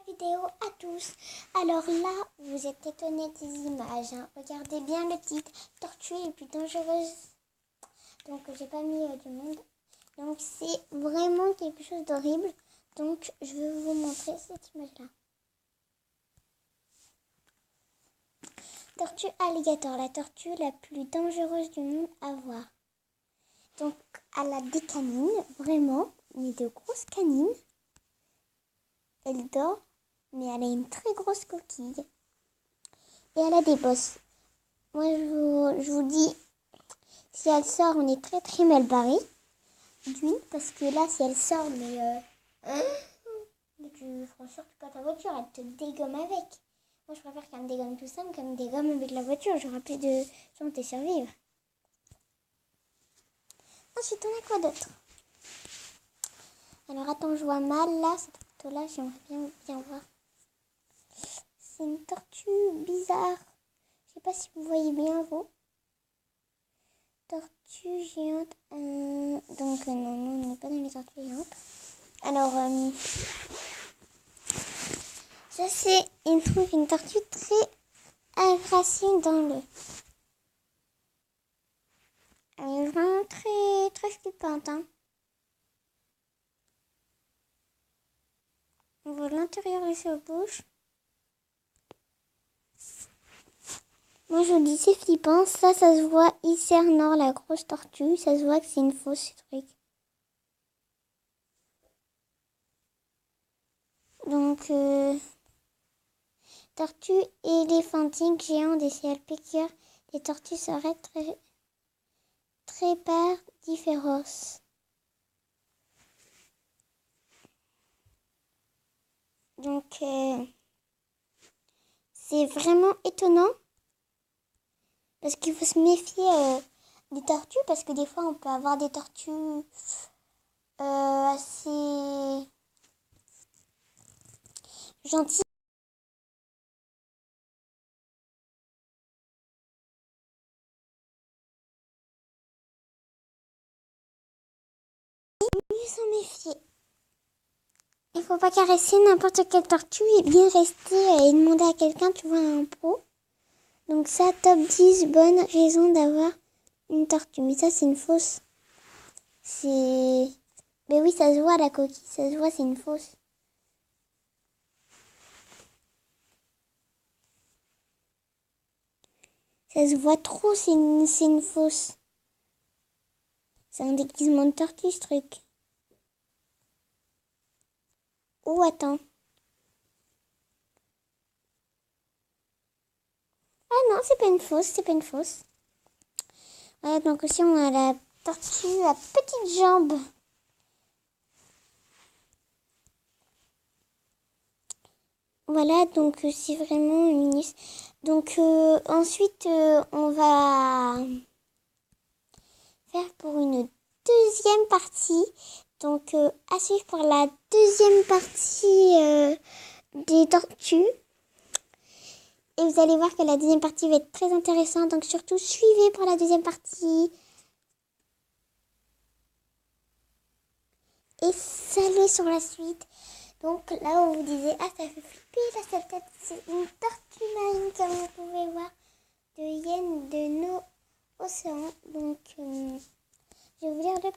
vidéo à tous. Alors là, vous êtes étonnés des images. Regardez bien le titre, tortue et puis dangereuse. Donc j'ai pas mis du monde. Donc c'est vraiment quelque chose d'horrible. Donc je vais vous montrer cette image-là. Tortue alligator, la tortue la plus dangereuse du monde à voir. Donc elle a des canines, vraiment, mais de grosses canines. Elle dort, mais elle a une très grosse coquille. Et elle a des bosses. Moi, je vous dis, si elle sort, on est très très mal barré. D'une, parce que là, si elle sort, mais tu feras surtout pas ta voiture, elle te dégomme avec. Moi, je préfère qu'elle me dégomme tout simple qu'elle me dégomme avec la voiture. J'aurai plus de chance de survivre. Ensuite, on a quoi d'autre? Alors, attends, je vois mal là, cette photo-là, j'aimerais bien voir. C'est une tortue bizarre. Je sais pas si vous voyez bien, vous. Tortue géante. Donc, non, on n'est pas dans les tortues géantes. Alors, ça, c'est une tortue très agressive dans l'eau. Elle est vraiment très, très flippante, hein. On voit l'intérieur de sa bouche. Moi, je vous dis, c'est flippant. Ça se voit ici en nord, la grosse tortue. Ça se voit que c'est une fausse truc. Donc, tortue éléphantique géante des ciels piqueurs. Les tortues seraient très féroces. Donc, c'est vraiment étonnant. Parce qu'il faut se méfier des tortues. Parce que des fois, on peut avoir des tortues assez gentilles. Mieux s'en méfier. Il faut pas caresser n'importe quelle tortue et bien rester et demander à quelqu'un, tu vois, un pro. Donc ça, top 10 bonnes raisons d'avoir une tortue. Mais ça, c'est une fausse. Mais oui, ça se voit la coquille, ça se voit, c'est une fausse. Ça se voit trop, c'est une fausse. C'est un déguisement de tortue, ce truc. Oh, attends. Ah non, c'est pas une fausse, c'est pas une fausse. Ouais, donc aussi, on a la tortue à petites jambes. Voilà, donc c'est vraiment une... Donc ensuite, on va faire pour une deuxième partie. Donc à suivre pour la deuxième partie des tortues. Et vous allez voir que la deuxième partie va être très intéressante. Donc surtout, suivez pour la deuxième partie. Et salez sur la suite. Donc là, on vous disait, ah, ça fait flipper, là, cette tête, c'est une tortue marine, comme vous pouvez voir, de hyène de nos océans. Donc, je vais vous lire le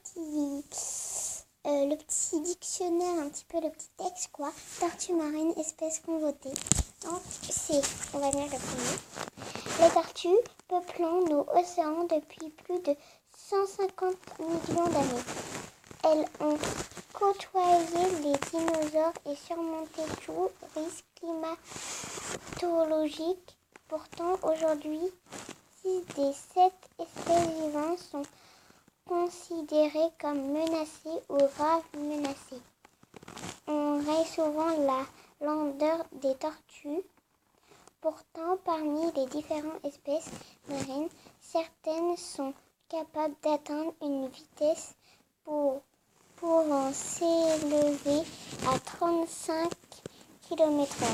petit dictionnaire, un petit peu le petit texte, quoi. Tortue marine, espèce convotée. Donc, on va lire le premier. Les tortues peuplant nos océans depuis plus de 150 millions d'années. Elles ont côtoyé les dinosaures et surmonté tout risque climatologique. Pourtant, aujourd'hui, 6 des 7 espèces vivantes sont considérées comme menacées ou grave menacées. On raye souvent la lenteur des tortues. Pourtant, parmi les différentes espèces marines, certaines sont capables d'atteindre une vitesse pouvant s'élever à 35 km/h.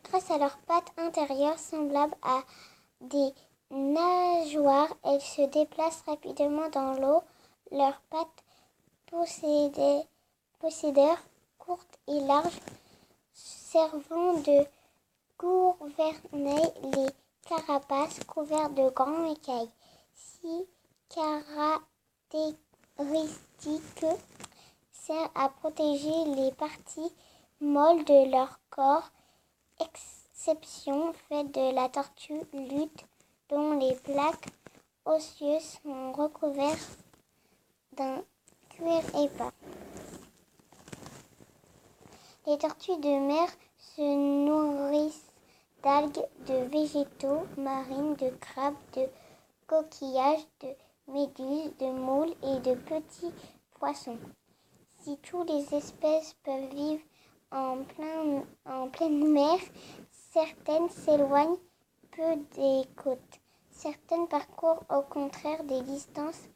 Grâce à leurs pattes intérieures semblables à des nageoires, elles se déplacent rapidement dans l'eau. Leurs pattes possédèrent courtes et larges servant de gouvernail les carapaces couvertes de grands écailles. Si caractéristiques sert à protéger les parties molles de leur corps, exception faite de la tortue lutte dont les plaques osseuses sont recouvertes d'un cuir épais. Les tortues de mer se nourrissent d'algues, de végétaux marins, de crabes, de coquillages, de méduses, de moules et de petits poissons. Si toutes les espèces peuvent vivre en pleine mer, certaines s'éloignent peu des côtes. Certaines parcourent au contraire des distances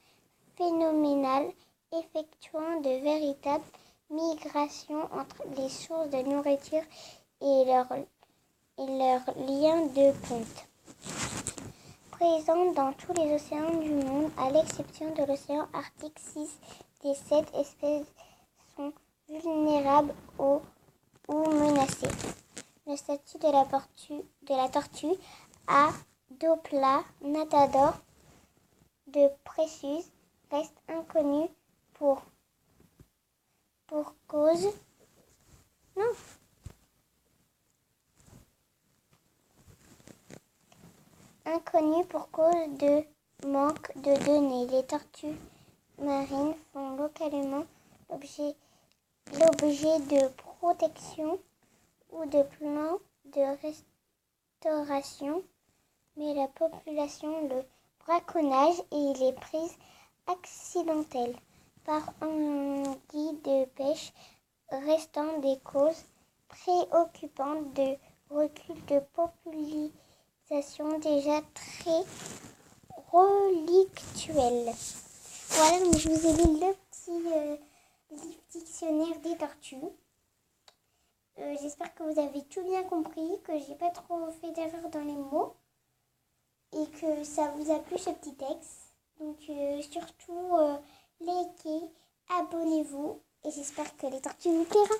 phénoménales, effectuant de véritables migrations entre les sources de nourriture et leurs liens de ponte. Présentes dans tous les océans du monde, à l'exception de l'océan Arctique, 6 des 7 espèces sont vulnérables ou menacées. Le statut de la tortue à dos plat Natador de Precius reste inconnu pour cause de manque de données. Les tortues marines font localement l'objet de protection ou de plans de restauration, mais la population, le braconnage et les prises accidentelles par anguilles de pêche restant des causes préoccupantes de recul de population déjà très relictuelle. Voilà, donc je vous ai lu le petit dictionnaire des tortues. J'espère que vous avez tout bien compris, que j'ai pas trop fait d'erreurs dans les mots et que ça vous a plu ce petit texte. Donc surtout likez, abonnez-vous et j'espère que les tortues vous plaira.